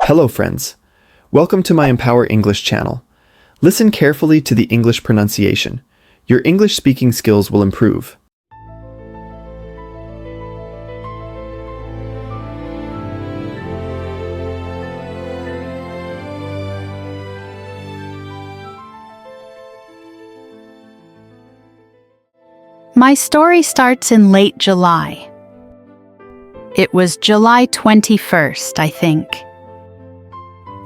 Hello friends, welcome to my Empower English channel. Listen carefully to the English pronunciation. Your English speaking skills will improve. My story starts in late July. It was July 21st, I think.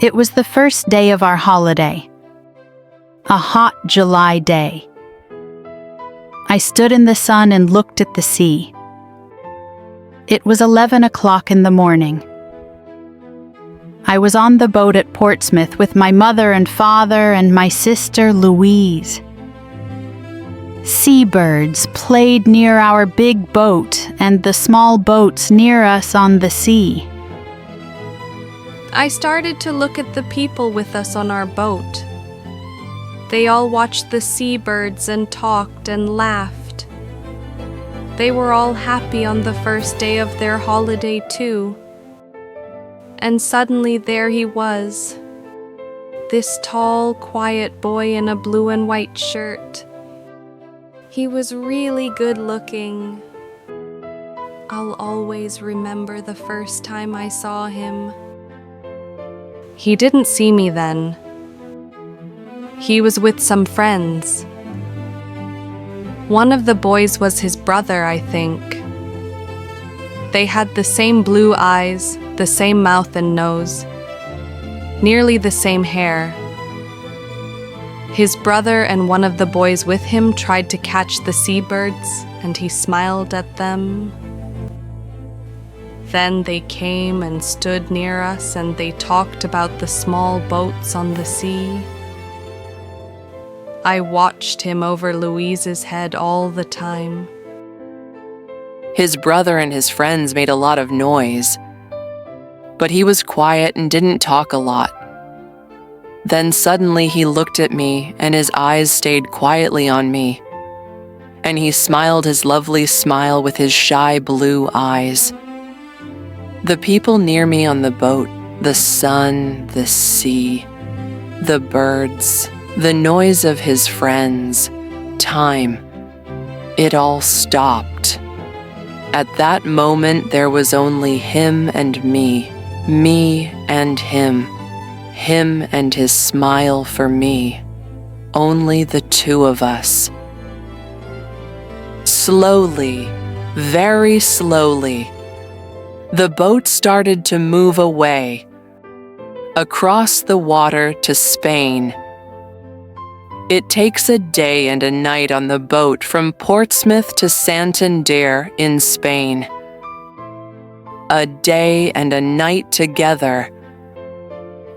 It was the first day of our holiday. A hot July day. I stood in the sun and looked at the sea. It was 11 o'clock in the morning. I was on the boat at Portsmouth with my mother and father and my sister Louise. Seabirds played near our big boat and the small boats near us on the sea. I started to look at the people with us on our boat. They all watched the seabirds and talked and laughed. They were all happy on the first day of their holiday too. And suddenly there he was, this tall, quiet boy in a blue and white shirt. He was really good looking. I'll always remember the first time I saw him. He didn't see me then. He was with some friends. One of the boys was his brother, I think. They had the same blue eyes, the same mouth and nose, nearly the same hair. His brother and one of the boys with him tried to catch the seabirds, and he smiled at them. Then they came and stood near us, and they talked about the small boats on the sea. I watched him over Louise's head all the time. His brother and his friends made a lot of noise, but he was quiet and didn't talk a lot. Then suddenly he looked at me, and his eyes stayed quietly on me, and he smiled his lovely smile with his shy blue eyes. The people near me on the boat, the sun, the sea, the birds, the noise of his friends, time, it all stopped. At that moment there was only him and me and him and his smile for me, only the two of us. Slowly, very slowly, the boat started to move away, across the water to Spain. It takes a day and a night on the boat from Portsmouth to Santander in Spain. A day and a night together,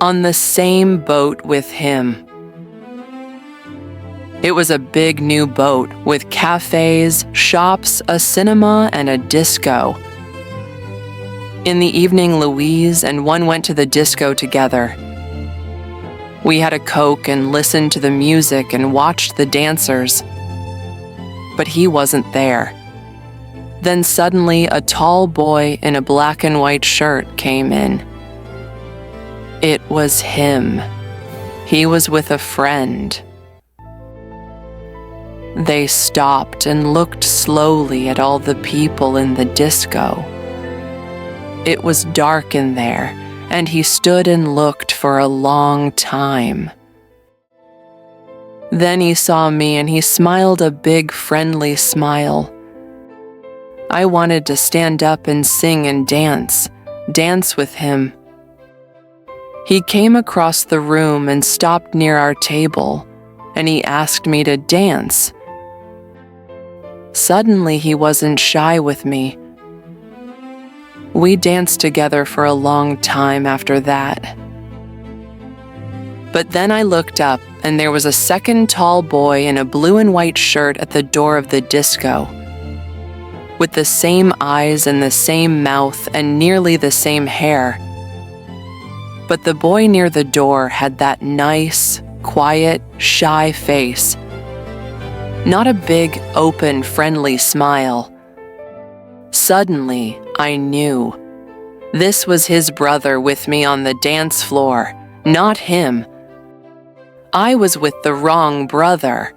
on the same boat with him. It was a big new boat with cafes, shops, a cinema, and a disco. In the evening, Louise and one went to the disco together. We had a Coke and listened to the music and watched the dancers. But he wasn't there. Then suddenly a tall boy in a black and white shirt came in. It was him. He was with a friend. They stopped and looked slowly at all the people in the disco. It was dark in there, and he stood and looked for a long time. Then he saw me and he smiled a big friendly smile. I wanted to stand up and sing and dance with him. He came across the room and stopped near our table, and he asked me to dance. Suddenly he wasn't shy with me. We danced together for a long time after that. But then I looked up, and there was a second tall boy in a blue and white shirt at the door of the disco, with the same eyes and the same mouth and nearly the same hair. But the boy near the door had that nice, quiet, shy face. Not a big, open, friendly smile. Suddenly, I knew. This was his brother with me on the dance floor, not him. I was with the wrong brother.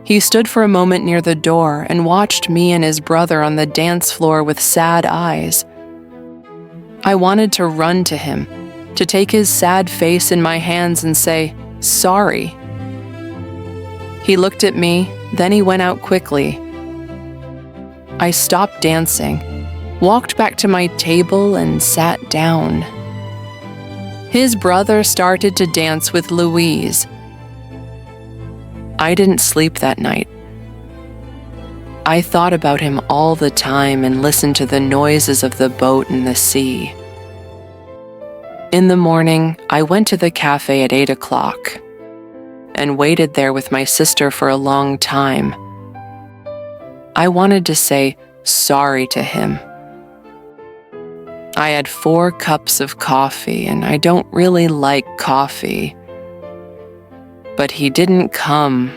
He stood for a moment near the door and watched me and his brother on the dance floor with sad eyes. I wanted to run to him, to take his sad face in my hands and say, "Sorry." He looked at me, then he went out quickly. I stopped dancing, walked back to my table and sat down. His brother started to dance with Louise. I didn't sleep that night. I thought about him all the time and listened to the noises of the boat and the sea. In the morning, I went to the cafe at 8 o'clock and waited there with my sister for a long time. I wanted to say sorry to him. I had 4 cups of coffee, and I don't really like coffee. But he didn't come.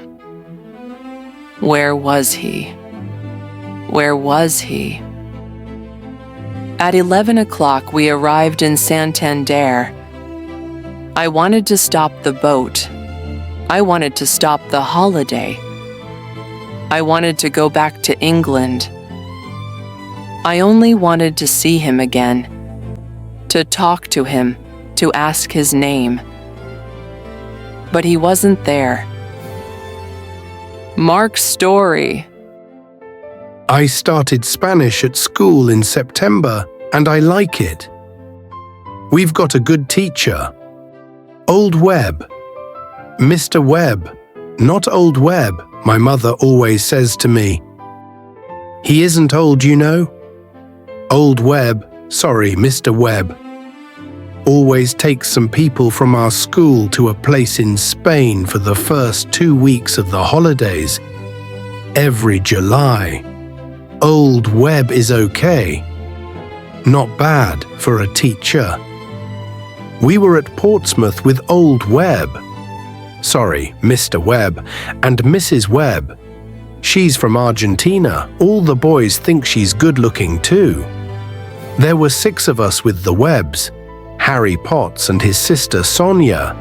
Where was he? Where was he? At 11 o'clock, we arrived in Santander. I wanted to stop the boat. I wanted to stop the holiday. I wanted to go back to England. I only wanted to see him again, to talk to him, to ask his name. But he wasn't there. Mark's story. I started Spanish at school in September, and I like it. We've got a good teacher. Old Webb. Mr. Webb, not Old Webb, my mother always says to me. He isn't old, you know. Old Webb, sorry, Mr. Webb, always takes some people from our school to a place in Spain for the first 2 weeks of the holidays. Every July. Old Webb is okay. Not bad for a teacher. We were at Portsmouth with Old Webb. Sorry, Mr. Webb and Mrs. Webb. She's from Argentina. All the boys think she's good-looking too. There were 6 of us with the Webbs. Harry Potts and his sister Sonia.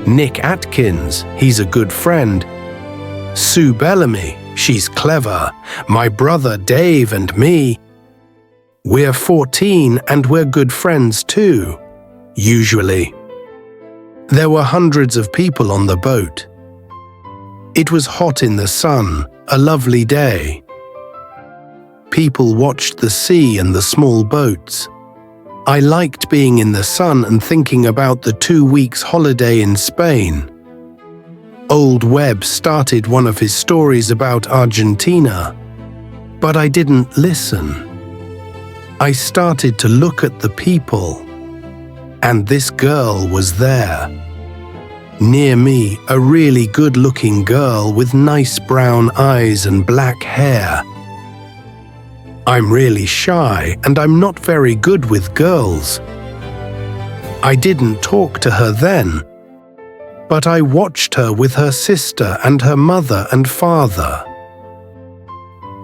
Nick Atkins, he's a good friend. Sue Bellamy, she's clever. My brother Dave and me. We're 14 and we're good friends too, usually. There were hundreds of people on the boat. It was hot in the sun, a lovely day. People watched the sea and the small boats. I liked being in the sun and thinking about the 2 weeks holiday in Spain. Old Webb started one of his stories about Argentina, but I didn't listen. I started to look at the people, and this girl was there. Near me, a really good-looking girl with nice brown eyes and black hair. I'm really shy and I'm not very good with girls. I didn't talk to her then, but I watched her with her sister and her mother and father.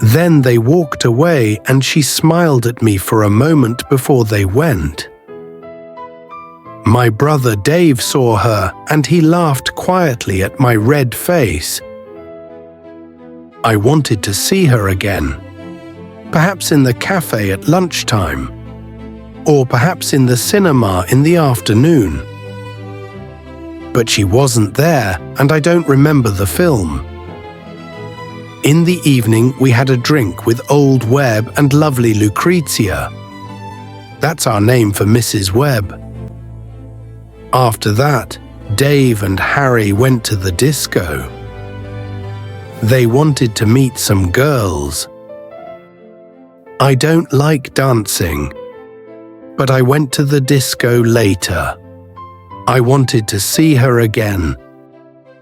Then they walked away and she smiled at me for a moment before they went. My brother Dave saw her and he laughed quietly at my red face. I wanted to see her again. Perhaps in the cafe at lunchtime, or perhaps in the cinema in the afternoon. But she wasn't there, and I don't remember the film. In the evening, we had a drink with Old Webb and lovely Lucrezia. That's our name for Mrs. Webb. After that, Dave and Harry went to the disco. They wanted to meet some girls. I don't like dancing, but I went to the disco later. I wanted to see her again.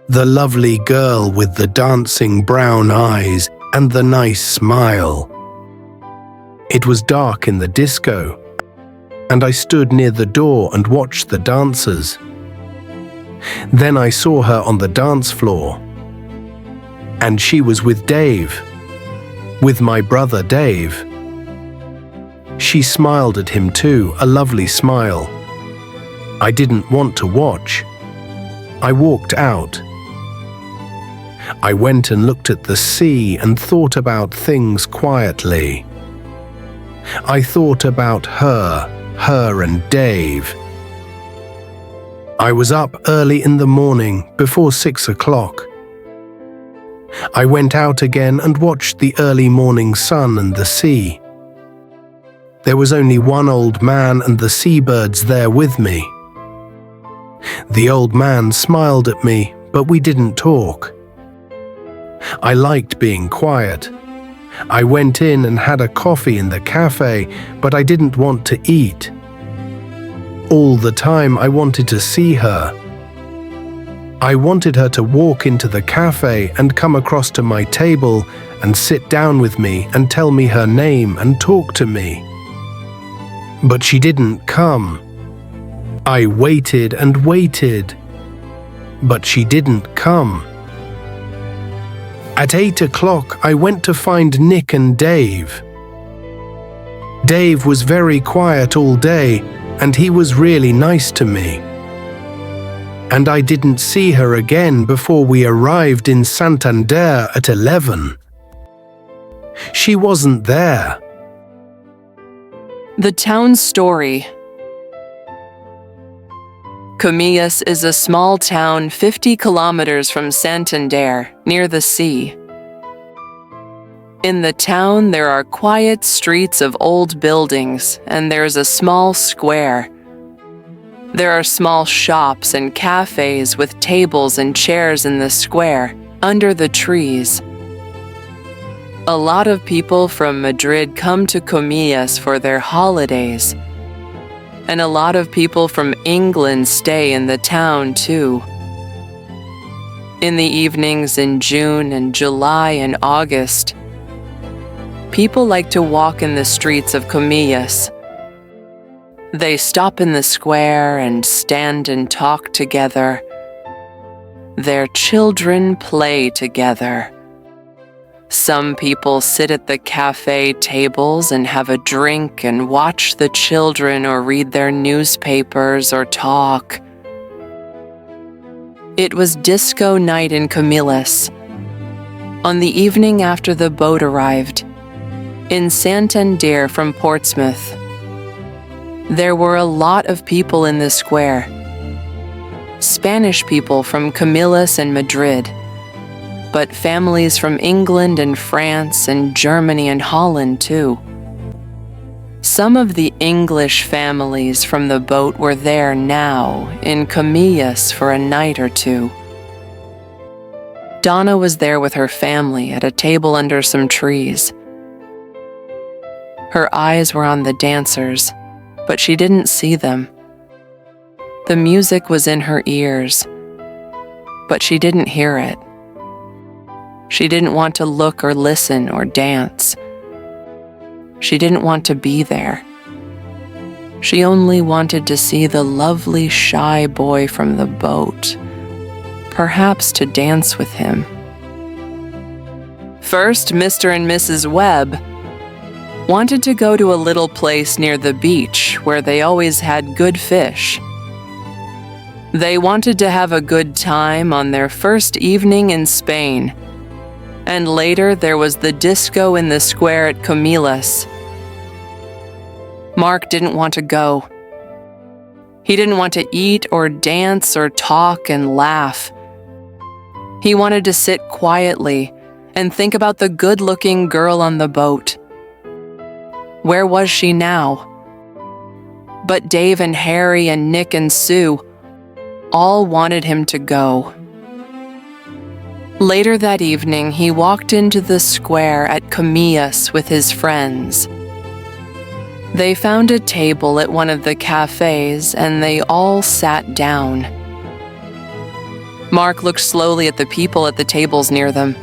The lovely girl with the dancing brown eyes and the nice smile. It was dark in the disco, and I stood near the door and watched the dancers. Then I saw her on the dance floor, and she was with Dave, with my brother Dave. She smiled at him too, a lovely smile. I didn't want to watch. I walked out. I went and looked at the sea and thought about things quietly. I thought about her and Dave. I was up early in the morning, before 6 o'clock. I went out again and watched the early morning sun and the sea. There was only one old man and the seabirds there with me. The old man smiled at me, but we didn't talk. I liked being quiet. I went in and had a coffee in the cafe, but I didn't want to eat. All the time I wanted to see her. I wanted her to walk into the cafe and come across to my table and sit down with me and tell me her name and talk to me. But she didn't come. I waited and waited, but she didn't come. At 8 o'clock, I went to find Nick and Dave. Dave was very quiet all day, and he was really nice to me. And I didn't see her again before we arrived in Santander at 11. She wasn't there. The town story. Comillas is a small town 50 kilometers from Santander, near the sea. In the town, there are quiet streets of old buildings, and there's a small square. There are small shops and cafes with tables and chairs in the square, under the trees. A lot of people from Madrid come to Comillas for their holidays, and a lot of people from England stay in the town too. In the evenings in June and July and August, people like to walk in the streets of Comillas. They stop in the square and stand and talk together. Their children play together. Some people sit at the cafe tables and have a drink and watch the children or read their newspapers or talk. It was disco night in Comillas. On the evening after the boat arrived, in Santander from Portsmouth, there were a lot of people in the square. Spanish people from Comillas and Madrid, but families from England and France and Germany and Holland too. Some of the English families from the boat were there now, in Comillas for a night or two. Donna was there with her family at a table under some trees. Her eyes were on the dancers, but she didn't see them. The music was in her ears, but she didn't hear it. She didn't want to look or listen or dance. She didn't want to be there. She only wanted to see the lovely shy boy from the boat, perhaps to dance with him. First, Mr. and Mrs. Webb wanted to go to a little place near the beach where they always had good fish. They wanted to have a good time on their first evening in Spain. And later there was the disco in the square at Comillas. Mark didn't want to go. He didn't want to eat or dance or talk and laugh. He wanted to sit quietly and think about the good-looking girl on the boat. Where was she now? But Dave and Harry and Nick and Sue all wanted him to go. Later that evening, he walked into the square at Comillas with his friends. They found a table at one of the cafes and they all sat down. Mark looked slowly at the people at the tables near them.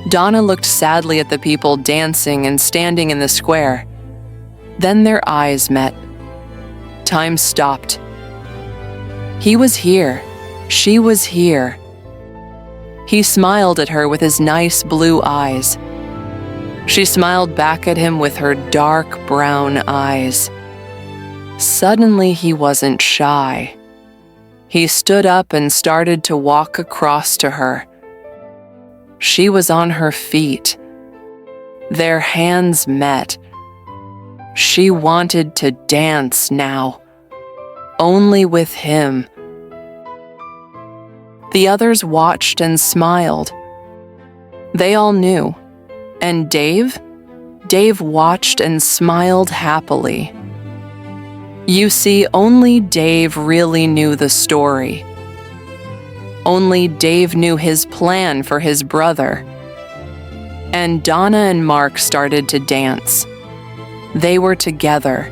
Donna looked sadly at the people dancing and standing in the square. Then their eyes met. Time stopped. He was here. She was here. He smiled at her with his nice blue eyes. She smiled back at him with her dark brown eyes. Suddenly, he wasn't shy. He stood up and started to walk across to her. She was on her feet. Their hands met. She wanted to dance now, only with him. The others watched and smiled. They all knew. And Dave watched and smiled happily. You see, only Dave really knew the story. Only Dave knew his plan for his brother. And Donna and Mark started to dance. They were together.